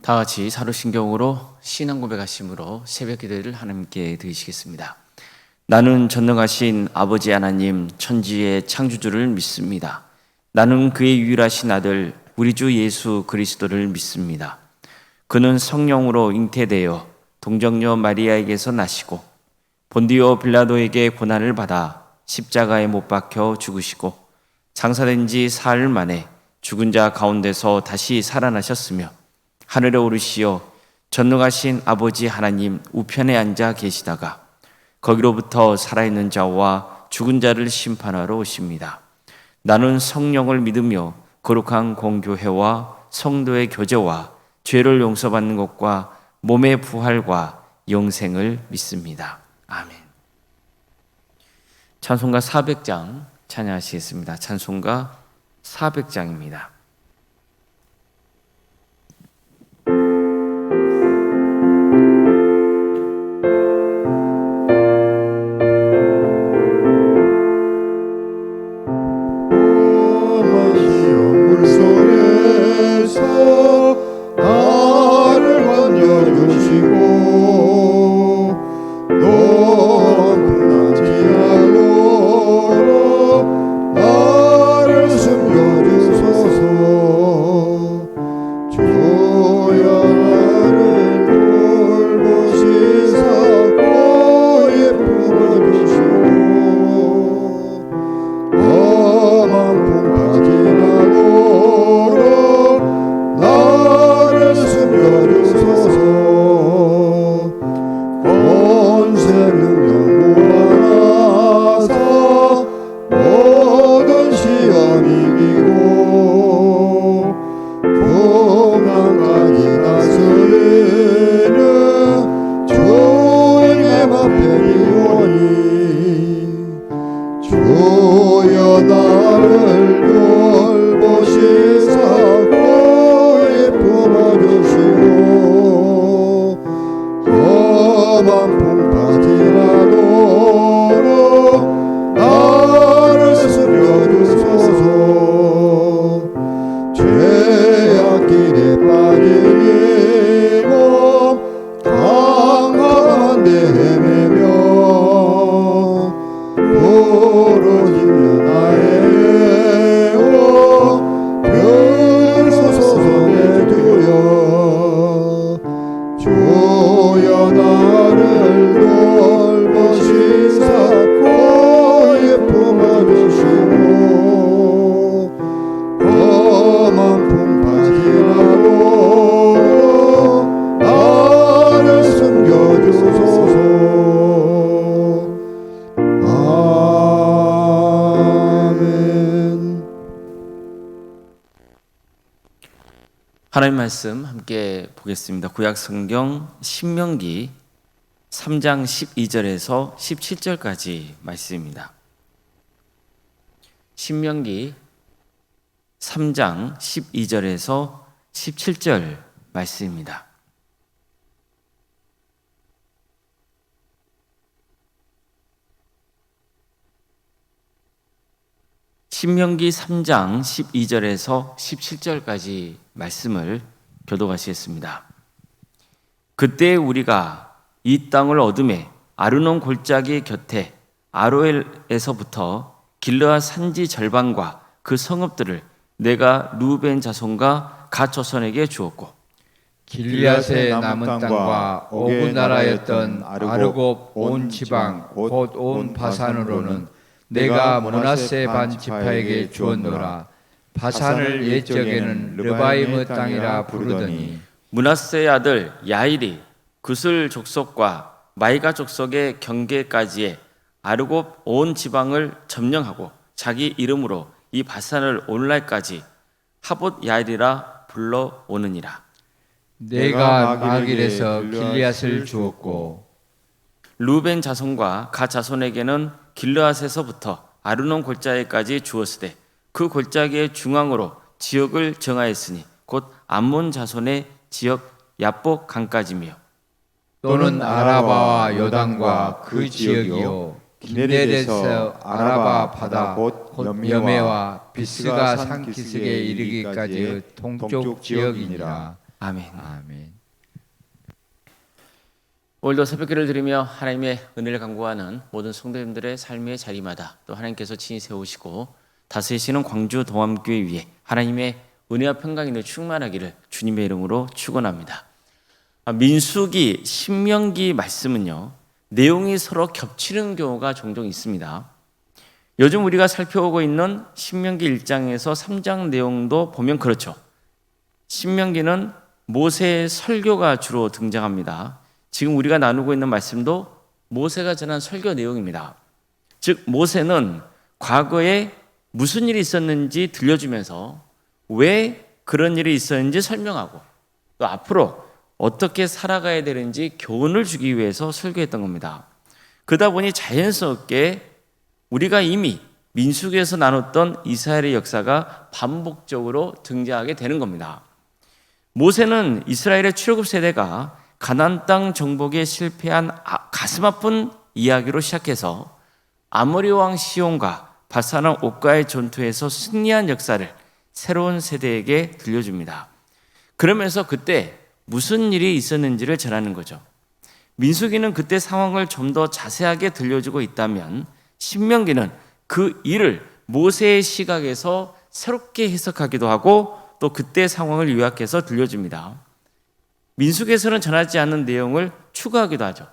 다 같이 사도신경으로 신앙 고백하심으로 새벽 기도를 하나님께 드리시겠습니다. 나는 전능하신 아버지 하나님 천지의 창조주를 믿습니다. 나는 그의 유일하신 아들 우리 주 예수 그리스도를 믿습니다. 그는 성령으로 잉태되어 동정녀 마리아에게서 나시고 본디오 빌라도에게 고난을 받아 십자가에 못 박혀 죽으시고 장사된 지 사흘 만에 죽은 자 가운데서 다시 살아나셨으며 하늘에 오르시어 전능하신 아버지 하나님 우편에 앉아 계시다가 거기로부터 살아있는 자와 죽은 자를 심판하러 오십니다. 나는 성령을 믿으며 거룩한 공교회와 성도의 교제와 죄를 용서받는 것과 몸의 부활과 영생을 믿습니다. 아멘. 찬송가 400장 찬양하시겠습니다. 찬송가 400장입니다. 하나님 말씀 함께 보겠습니다. 구약 성경 신명기 3장 12절에서 17절까지 말씀입니다. 신명기 3장 12절에서 17절 말씀입니다. 신명기 3장 12절에서 17절까지 말씀을 교독하시겠습니다. 그때 우리가 이 땅을 얻음에 아르논 골짜기 곁에 아로엘에서부터 길르앗 산지 절반과 그 성읍들을 내가 루벤 자손과 갓 자손에게 주었고 길르앗의 남은 땅과 오구 나라였던 아르곱 온 지방 곧 온 바산으로는 내가 므낫세 반 지파에게 주었노라. 바산을 옛적에는 르바이므 땅이라 부르더니 므낫세의 아들 야일이 구슬 족속과 마이가 족속의 경계까지의 아르곱 온 지방을 점령하고 자기 이름으로 이 바산을 오늘날까지 하봇 야일이라 불러오느니라. 내가 마길에서 길르앗을 주었고 루벤 자손과 갓 자손에게는 길르앗에서부터 아르논 골짜기까지 주었으되 그 골짜기의 중앙으로 지역을 정하였으니 곧 암몬 자손의 지역 야복 강까지며 또는 아라바와 요단과 그 지역이요 기네렛에서 아라바 바다 곧 여메와 비스가 산기슭에 이르기까지의 동쪽 지역이니라. 아멘. 아멘. 오늘도 새벽기를 드리며 하나님의 은혜를 간구하는 모든 성도님들의 삶의 자리마다 또 하나님께서 친히 세우시고 다스리시는 광주 동암교회 위에 하나님의 은혜와 평강이 충만하기를 주님의 이름으로 축원합니다. 민수기, 신명기 말씀은요, 내용이 서로 겹치는 경우가 종종 있습니다. 요즘 우리가 살펴보고 있는 신명기 1장에서 3장 내용도 보면 그렇죠. 신명기는 모세의 설교가 주로 등장합니다. 지금 우리가 나누고 있는 말씀도 모세가 전한 설교 내용입니다. 즉 모세는 과거에 무슨 일이 있었는지 들려주면서 왜 그런 일이 있었는지 설명하고 또 앞으로 어떻게 살아가야 되는지 교훈을 주기 위해서 설교했던 겁니다. 그러다 보니 자연스럽게 우리가 이미 민수기에서 나눴던 이스라엘의 역사가 반복적으로 등장하게 되는 겁니다. 모세는 이스라엘의 출애굽 세대가 가나안 땅 정복에 실패한 가슴 아픈 이야기로 시작해서 아모리 왕 시온과 바사랑 옥과의 전투에서 승리한 역사를 새로운 세대에게 들려줍니다. 그러면서 그때 무슨 일이 있었는지를 전하는 거죠. 민수기는 그때 상황을 좀 더 자세하게 들려주고 있다면 신명기는 그 일을 모세의 시각에서 새롭게 해석하기도 하고 또 그때 상황을 요약해서 들려줍니다. 민수기에서는 전하지 않는 내용을 추가하기도 하죠.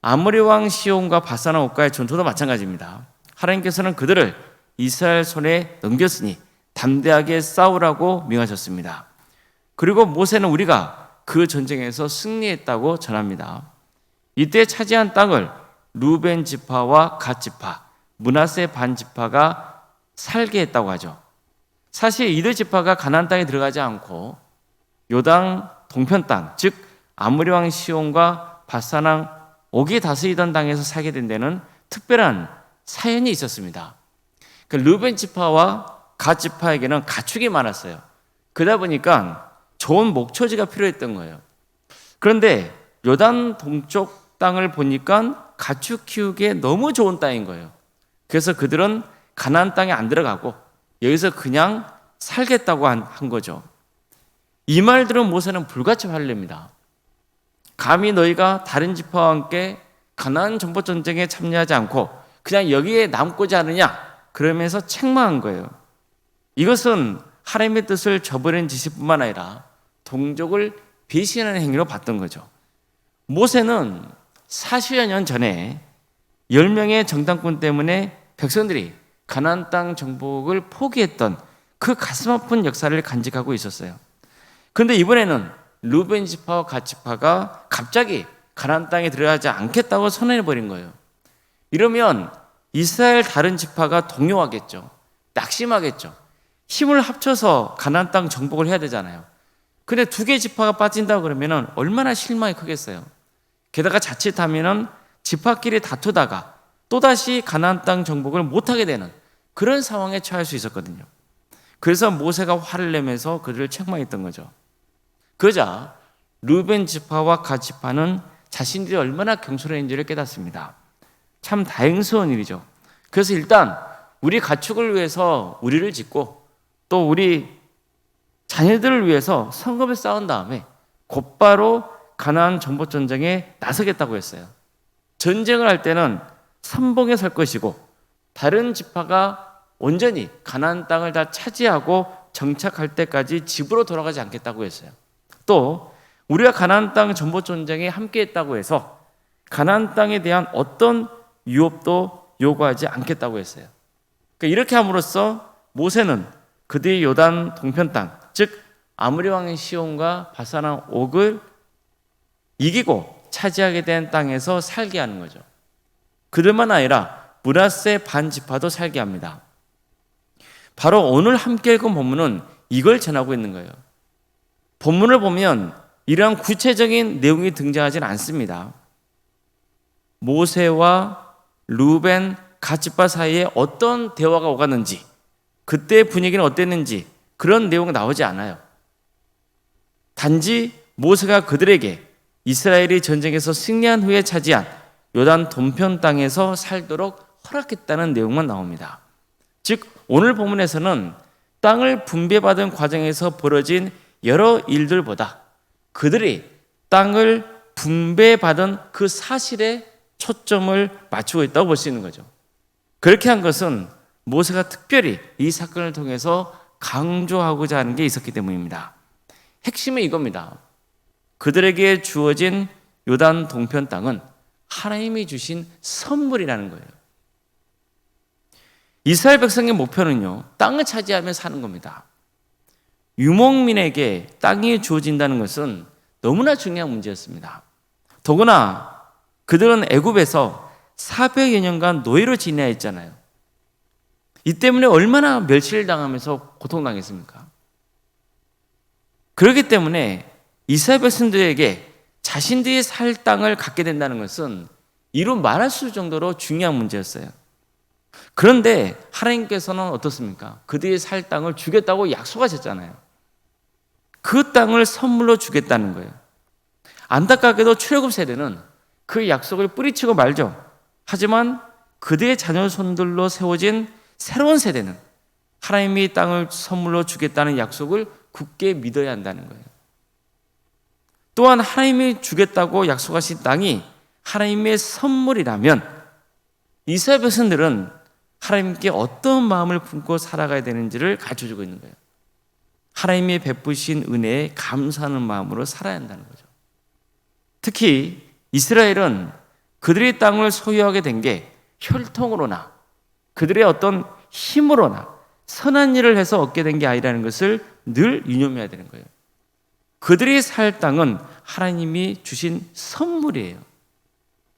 아모리 왕 시온과 바사랑 옥과의 전투도 마찬가지입니다. 하나님께서는 그들을 이스라엘 손에 넘겼으니 담대하게 싸우라고 명하셨습니다. 그리고 모세는 우리가 그 전쟁에서 승리했다고 전합니다. 이때 차지한 땅을 루벤 지파와 갓 지파, 므낫세 반 지파가 살게 했다고 하죠. 사실 이들 지파가 가나안 땅에 들어가지 않고 요단 동편 땅, 즉 아모리 왕 시온과 바사랑 옥이 다스리던 땅에서 살게 된 데는 특별한 사연이 있었습니다. 그 루벤 지파와 갓 지파에게는 가축이 많았어요. 그러다 보니까 좋은 목초지가 필요했던 거예요. 그런데 요단 동쪽 땅을 보니까 가축 키우기에 너무 좋은 땅인 거예요. 그래서 그들은 가나안 땅에 안 들어가고 여기서 그냥 살겠다고 한 거죠. 이 말 들은 모세는 불같이 화를 냅니다. 감히 너희가 다른 지파와 함께 가나안 정복 전쟁에 참여하지 않고 그냥 여기에 남고자 하느냐? 그러면서 책망한 거예요. 이것은 하나님의 뜻을 저버린 짓뿐만 아니라 동족을 배신하는 행위로 봤던 거죠. 모세는 40여 년 전에 10명의 정탐꾼 때문에 백성들이 가나안 땅 정복을 포기했던 그 가슴 아픈 역사를 간직하고 있었어요. 그런데 이번에는 루벤 지파와 갓 지파가 갑자기 가나안 땅에 들어가지 않겠다고 선언해버린 거예요. 이러면 이스라엘 다른 지파가 동요하겠죠. 낙심하겠죠. 힘을 합쳐서 가나안 땅 정복을 해야 되잖아요. 근데 두 개 지파가 빠진다 그러면 얼마나 실망이 크겠어요. 게다가 자칫하면 지파끼리 다투다가 또다시 가나안 땅 정복을 못하게 되는 그런 상황에 처할 수 있었거든요. 그래서 모세가 화를 내면서 그들을 책망했던 거죠. 그러자 루벤 지파와 갓 지파는 자신들이 얼마나 경솔했는지를 깨닫습니다. 참 다행스러운 일이죠. 그래서 일단 우리 가축을 위해서 우리를 짓고 또 우리 자녀들을 위해서 성읍을 쌓은 다음에 곧바로 가나안 정복 전쟁에 나서겠다고 했어요. 전쟁을 할 때는 선봉에 설 것이고 다른 지파가 온전히 가나안 땅을 다 차지하고 정착할 때까지 집으로 돌아가지 않겠다고 했어요. 또 우리가 가나안 땅 정복 전쟁에 함께했다고 해서 가나안 땅에 대한 어떤 유업도 요구하지 않겠다고 했어요. 그러니까 이렇게 함으로써 모세는 그들의 요단 동편 땅, 즉 아모리 왕의 시온과 바사랑 옥을 이기고 차지하게 된 땅에서 살게 하는 거죠. 그들만 아니라 므낫세 반 지파도 살게 합니다. 바로 오늘 함께 읽은 본문은 이걸 전하고 있는 거예요. 본문을 보면 이러한 구체적인 내용이 등장하지는 않습니다. 모세와 루벤, 갓 지파 사이에 어떤 대화가 오갔는지, 그때의 분위기는 어땠는지 그런 내용은 나오지 않아요. 단지 모세가 그들에게 이스라엘이 전쟁에서 승리한 후에 차지한 요단 동편 땅에서 살도록 허락했다는 내용만 나옵니다. 즉 오늘 본문에서는 땅을 분배받은 과정에서 벌어진 여러 일들보다 그들이 땅을 분배받은 그 사실에 초점을 맞추고 있다고 볼 수 있는 거죠. 그렇게 한 것은 모세가 특별히 이 사건을 통해서 강조하고자 하는 게 있었기 때문입니다. 핵심은 이겁니다. 그들에게 주어진 요단 동편 땅은 하나님이 주신 선물이라는 거예요. 이스라엘 백성의 목표는요, 땅을 차지하며 사는 겁니다. 유목민에게 땅이 주어진다는 것은 너무나 중요한 문제였습니다. 더구나 그들은 애굽에서 400여 년간 노예로 지내야 했잖아요. 이 때문에 얼마나 멸시를 당하면서 고통당했습니까? 그렇기 때문에 이스라엘 백성들에게 자신들이 살 땅을 갖게 된다는 것은 이루 말할 수 없을 정도로 중요한 문제였어요. 그런데 하나님께서는 어떻습니까? 그들이 살 땅을 주겠다고 약속하셨잖아요. 그 땅을 선물로 주겠다는 거예요. 안타깝게도 출애굽 세대는 그 약속을 뿌리치고 말죠. 하지만 그들의 자녀 손들로 세워진 새로운 세대는 하나님이 땅을 선물로 주겠다는 약속을 굳게 믿어야 한다는 거예요. 또한 하나님이 주겠다고 약속하신 땅이 하나님의 선물이라면 이스라엘 백성들은 하나님께 어떤 마음을 품고 살아가야 되는지를 가르쳐주고 있는 거예요. 하나님이 베푸신 은혜에 감사하는 마음으로 살아야 한다는 거죠. 특히 이스라엘은 그들의 땅을 소유하게 된 게 혈통으로나 그들의 어떤 힘으로나 선한 일을 해서 얻게 된 게 아니라는 것을 늘 유념해야 되는 거예요. 그들이 살 땅은 하나님이 주신 선물이에요.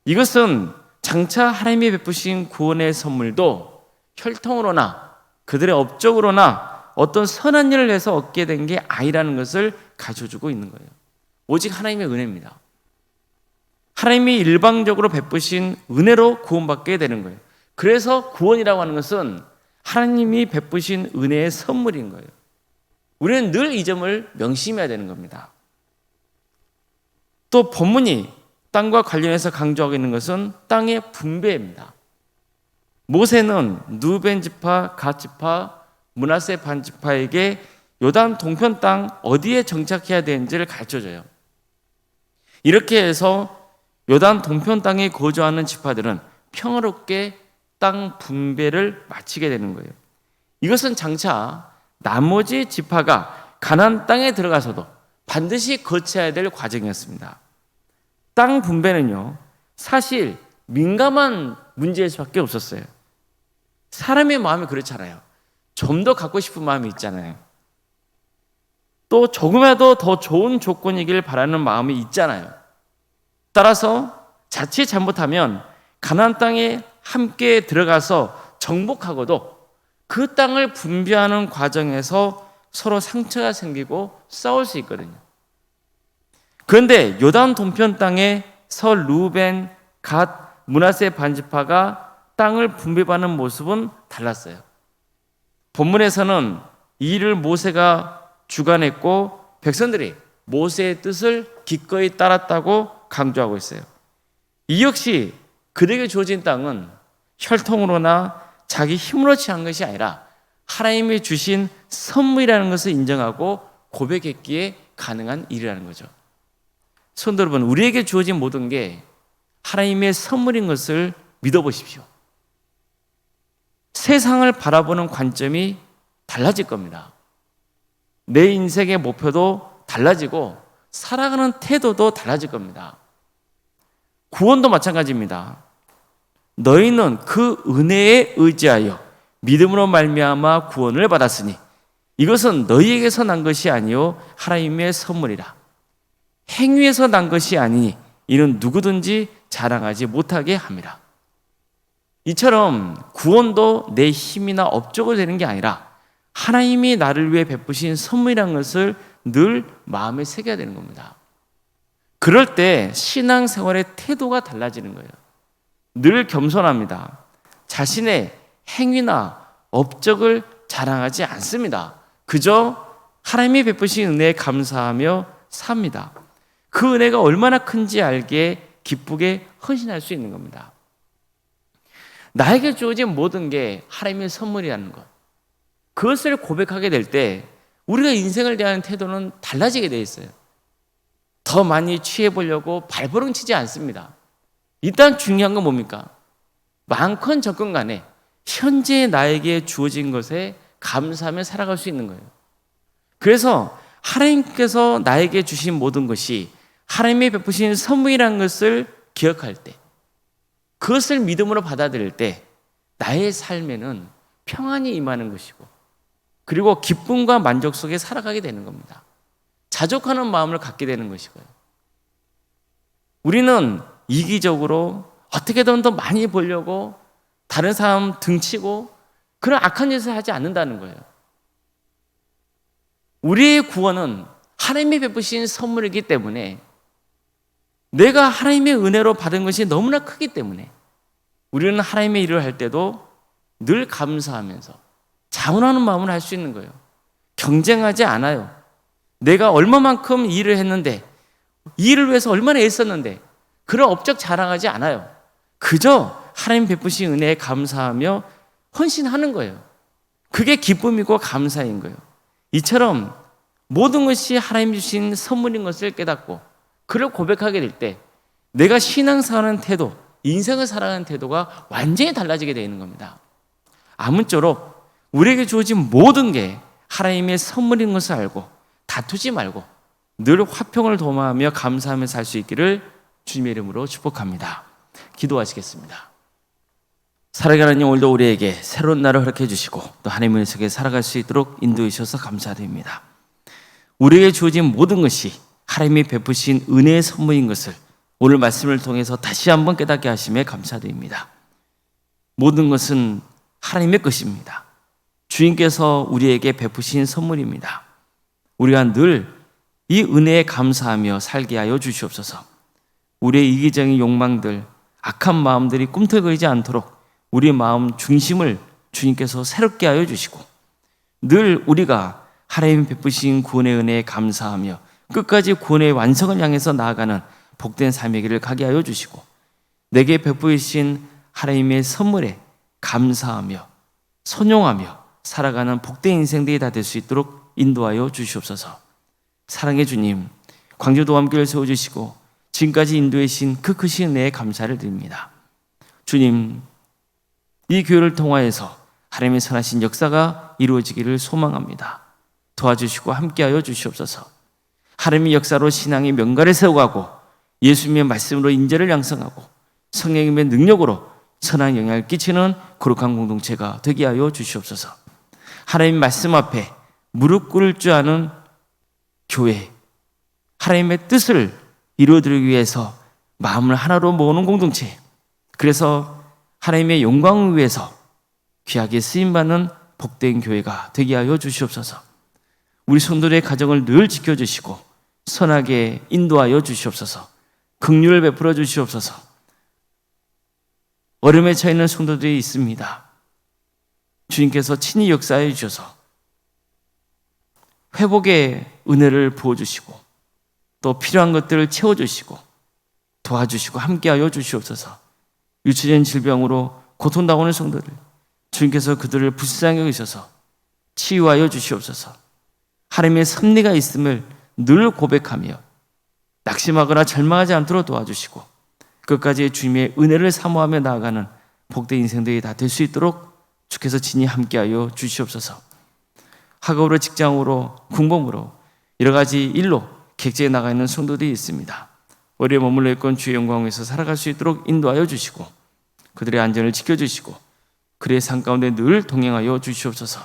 이것은 장차 하나님이 베푸신 구원의 선물도 혈통으로나 그들의 업적으로나 어떤 선한 일을 해서 얻게 된 게 아니라는 것을 가르쳐주고 있는 거예요. 오직 하나님의 은혜입니다. 하나님이 일방적으로 베푸신 은혜로 구원받게 되는 거예요. 그래서 구원이라고 하는 것은 하나님이 베푸신 은혜의 선물인 거예요. 우리는 늘 이 점을 명심해야 되는 겁니다. 또 본문이 땅과 관련해서 강조하고 있는 것은 땅의 분배입니다. 모세는 누벤 지파, 갓 지파, 므낫세 반 지파에게 요단 동편 땅 어디에 정착해야 되는지를 가르쳐줘요. 이렇게 해서 요단 동편 땅에 거주하는 지파들은 평화롭게 땅 분배를 마치게 되는 거예요. 이것은 장차 나머지 지파가 가나안 땅에 들어가서도 반드시 거쳐야 될 과정이었습니다. 땅 분배는요, 사실 민감한 문제일 수밖에 없었어요. 사람의 마음이 그렇잖아요. 좀 더 갖고 싶은 마음이 있잖아요. 또 조금이라도 더 좋은 조건이길 바라는 마음이 있잖아요. 따라서 자칫 잘못하면 가나안 땅에 함께 들어가서 정복하고도 그 땅을 분배하는 과정에서 서로 상처가 생기고 싸울 수 있거든요. 그런데 요단 동편 땅에서 루벤, 갓, 므낫세 반지파가 땅을 분배받는 모습은 달랐어요. 본문에서는 이 일을 모세가 주관했고 백성들이 모세의 뜻을 기꺼이 따랐다고 강조하고 있어요. 이 역시 그들에게 주어진 땅은 혈통으로나 자기 힘으로 취한 것이 아니라 하나님이 주신 선물이라는 것을 인정하고 고백했기에 가능한 일이라는 거죠. 성도 여러분, 우리에게 주어진 모든 게 하나님의 선물인 것을 믿어보십시오. 세상을 바라보는 관점이 달라질 겁니다. 내 인생의 목표도 달라지고 살아가는 태도도 달라질 겁니다. 구원도 마찬가지입니다. 너희는 그 은혜에 의지하여 믿음으로 말미암아 구원을 받았으니 이것은 너희에게서 난 것이 아니요 하나님의 선물이라. 행위에서 난 것이 아니니 이는 누구든지 자랑하지 못하게 함이라. 이처럼 구원도 내 힘이나 업적으로 되는 게 아니라 하나님이 나를 위해 베푸신 선물이라는 것을 늘 마음에 새겨야 되는 겁니다. 그럴 때 신앙생활의 태도가 달라지는 거예요. 늘 겸손합니다. 자신의 행위나 업적을 자랑하지 않습니다. 그저 하나님이 베푸신 은혜에 감사하며 삽니다. 그 은혜가 얼마나 큰지 알게 기쁘게 헌신할 수 있는 겁니다. 나에게 주어진 모든 게 하나님의 선물이라는 것, 그것을 고백하게 될 때 우리가 인생을 대하는 태도는 달라지게 돼 있어요. 더 많이 취해보려고 발버둥 치지 않습니다. 일단 중요한 건 뭡니까? 많건 적건 간에 현재 나에게 주어진 것에 감사하며 살아갈 수 있는 거예요. 그래서 하나님께서 나에게 주신 모든 것이 하나님이 베푸신 선물이라는 것을 기억할 때, 그것을 믿음으로 받아들일 때 나의 삶에는 평안이 임하는 것이고, 그리고 기쁨과 만족 속에 살아가게 되는 겁니다. 자족하는 마음을 갖게 되는 것이고요. 우리는 이기적으로 어떻게든 더 많이 벌려고 다른 사람 등치고 그런 악한 짓을 하지 않는다는 거예요. 우리의 구원은 하나님이 베푸신 선물이기 때문에, 내가 하나님의 은혜로 받은 것이 너무나 크기 때문에 우리는 하나님의 일을 할 때도 늘 감사하면서 자원하는 마음을 할 수 있는 거예요. 경쟁하지 않아요. 내가 얼마만큼 일을 했는데, 이 일을 위해서 얼마나 애썼는데, 그런 업적 자랑하지 않아요. 그저 하나님 베푸신 은혜에 감사하며 헌신하는 거예요. 그게 기쁨이고 감사인 거예요. 이처럼 모든 것이 하나님 주신 선물인 것을 깨닫고 그를 고백하게 될 때 내가 신앙생활하는 태도, 인생을 살아가는 태도가 완전히 달라지게 되는 겁니다. 아무쪼록 우리에게 주어진 모든 게 하나님의 선물인 것을 알고 다투지 말고 늘 화평을 도모하며 감사하며 살 수 있기를 주님의 이름으로 축복합니다. 기도하시겠습니다. 살아가는 하나님, 오늘도 우리에게 새로운 날을 허락해 주시고 또 하나님의 속에 살아갈 수 있도록 인도해 주셔서 감사드립니다. 우리에게 주어진 모든 것이 하나님이 베푸신 은혜의 선물인 것을 오늘 말씀을 통해서 다시 한번 깨닫게 하심에 감사드립니다. 모든 것은 하나님의 것입니다. 주님께서 우리에게 베푸신 선물입니다. 우리가 늘 이 은혜에 감사하며 살게 하여 주시옵소서. 우리의 이기적인 욕망들, 악한 마음들이 꿈틀거리지 않도록 우리의 마음 중심을 주님께서 새롭게 하여 주시고, 늘 우리가 하나님 베푸신 구원의 은혜에 감사하며 끝까지 구원의 완성을 향해서 나아가는 복된 삶의 길을 가게 하여 주시고, 내게 베푸신 하나님의 선물에 감사하며 선용하며 살아가는 복된 인생들이 다 될 수 있도록 인도하여 주시옵소서. 사랑의 주님, 광주도 함께를 세워주시고 지금까지 인도해 주신 그 크신 은혜에 감사를 드립니다. 주님, 이 교회를 통하여서 하나님의 선하신 역사가 이루어지기를 소망합니다. 도와주시고 함께하여 주시옵소서. 하나님의 역사로 신앙의 명가를 세워가고 예수님의 말씀으로 인재를 양성하고 성령님의 능력으로 선한 영향을 끼치는 거룩한 공동체가 되게 하여 주시옵소서. 하나님의 말씀 앞에 무릎 꿇을 줄 아는 교회, 하나님의 뜻을 이루어드리기 위해서 마음을 하나로 모으는 공동체, 그래서 하나님의 영광을 위해서 귀하게 쓰임받는 복된 교회가 되게 하여 주시옵소서. 우리 성도들의 가정을 늘 지켜주시고 선하게 인도하여 주시옵소서. 긍휼을 베풀어 주시옵소서. 어려움에 처해 성도들이 있습니다. 주님께서 친히 역사해 주셔서 회복의 은혜를 부어주시고 또 필요한 것들을 채워주시고 도와주시고 함께하여 주시옵소서. 유치된 질병으로 고통당하는 성도들, 주님께서 그들을 불쌍히 여기셔서 치유하여 주시옵소서. 하나님의 섭리가 있음을 늘 고백하며 낙심하거나 절망하지 않도록 도와주시고 끝까지 주님의 은혜를 사모하며 나아가는 복된 인생들이 다 될 수 있도록 주께서 친히 함께하여 주시옵소서. 학업으로, 직장으로, 군복으로 여러 가지 일로 객지에 나가 있는 성도들이 있습니다. 어디에 머물러 있건 주의 영광에서 살아갈 수 있도록 인도하여 주시고 그들의 안전을 지켜주시고 그들의 삶 가운데 늘 동행하여 주시옵소서.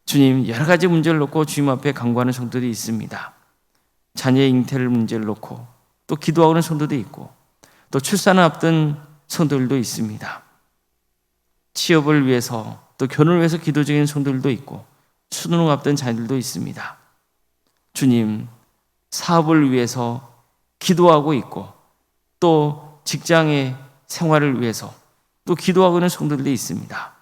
주님, 여러 가지 문제를 놓고 주님 앞에 간구하는 성도들이 있습니다. 자녀의 잉태를 문제를 놓고 또 기도하는 성도도 있고 또 출산을 앞둔 성도들도 있습니다. 취업을 위해서 또 결혼을 위해서 기도 중인 성도들도 있고 수능을 앞둔 자녀들도 있습니다. 주님, 사업을 위해서 기도하고 있고 또 직장의 생활을 위해서 또 기도하고 있는 성도들도 있습니다.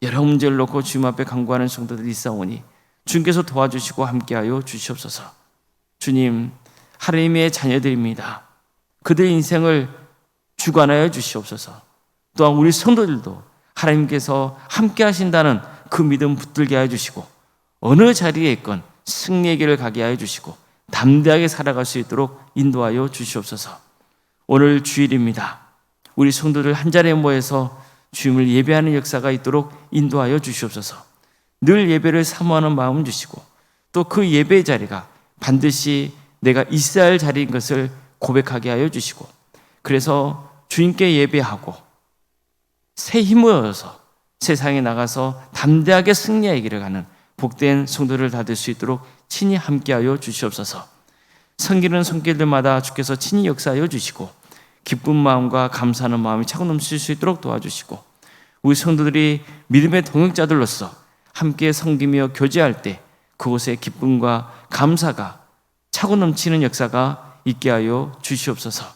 여러 문제를 놓고 주님 앞에 간구하는 성도들이 있사오니 주님께서 도와주시고 함께하여 주시옵소서. 주님, 하나님의 자녀들입니다. 그들의 인생을 주관하여 주시옵소서. 또한 우리 성도들도 하나님께서 함께 하신다는 그 믿음 붙들게 하여 주시고 어느 자리에 있건 승리의 길을 가게 하여 주시고 담대하게 살아갈 수 있도록 인도하여 주시옵소서. 오늘 주일입니다. 우리 성도들 한자리에 모여서 주님을 예배하는 역사가 있도록 인도하여 주시옵소서. 늘 예배를 사모하는 마음 주시고 또 그 예배의 자리가 반드시 내가 있어야 할 자리인 것을 고백하게 하여 주시고 그래서 주님께 예배하고 새 힘을 얻어서 세상에 나가서 담대하게 승리의 길을 가는 복된 성도를 다 될 수 있도록 친히 함께하여 주시옵소서. 섬기는 손길들마다 주께서 친히 역사하여 주시고 기쁜 마음과 감사하는 마음이 차고 넘칠 수 있도록 도와주시고 우리 성도들이 믿음의 동역자들로서 함께 섬기며 교제할 때 그곳에 기쁨과 감사가 차고 넘치는 역사가 있게 하여 주시옵소서.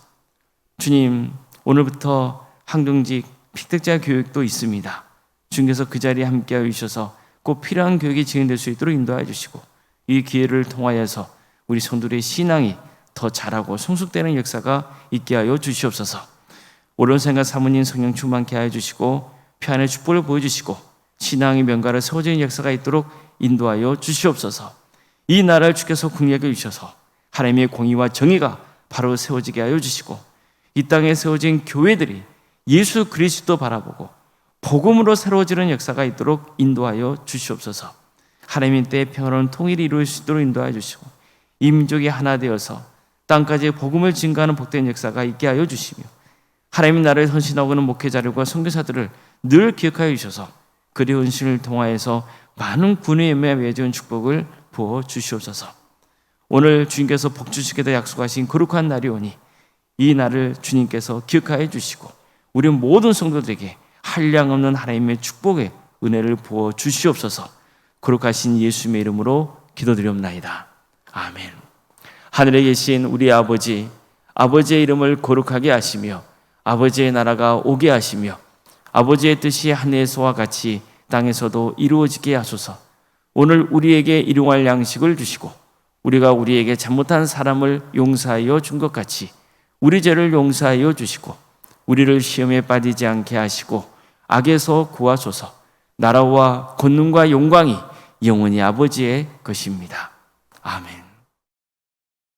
주님, 오늘부터 항동직 피택자 교육도 있습니다. 주님께서 그 자리에 함께하여 주셔서 꼭 필요한 교육이 진행될 수 있도록 인도하여 주시고 이 기회를 통하여서 우리 성도들의 신앙이 더 자라고 성숙되는 역사가 있게 하여 주시옵소서. 옳은 생각 사모님 성령 충만케 하여 주시고 평안의 축복을 보여주시고 신앙의 명가를 세워지는 역사가 있도록 인도하여 주시옵소서. 이 나라를 주께서 국리하게 주셔서 하나님의 공의와 정의가 바로 세워지게 하여 주시고 이 땅에 세워진 교회들이 예수 그리스도 바라보고 복음으로 새로워지는 역사가 있도록 인도하여 주시옵소서. 하나님의 때에 평화로운 통일이 이루어질 수 있도록 인도하여 주시고 이 민족이 하나 되어서 땅까지 복음을 증거하는 복된 역사가 있게 하여 주시며 하나님의 나라에 헌신하고 있는 목회자들과 선교사들을 늘 기억하여 주셔서 그리의 헌신을 통하여서 많은 군의 열매에 맺은 축복을 부어 주시옵소서. 오늘 주님께서 복 주시겠다 약속하신 거룩한 날이 오니 이 날을 주님께서 기억하여 주시고 우리 모든 성도들에게 한량없는 하나님의 축복의 은혜를 부어 주시옵소서. 거룩하신 예수님의 이름으로 기도드리옵나이다. 아멘. 하늘에 계신 우리 아버지, 아버지의 이름을 거룩하게 하시며 아버지의 나라가 오게 하시며 아버지의 뜻이 하늘에서와 같이 땅에서도 이루어지게 하소서. 오늘 우리에게 일용할 양식을 주시고 우리가 우리에게 잘못한 사람을 용서하여 준 것 같이 우리 죄를 용서하여 주시고 우리를 시험에 빠지지 않게 하시고 악에서 구하소서. 나라와 권능과 영광이 영원히 아버지의 것입니다. 아멘.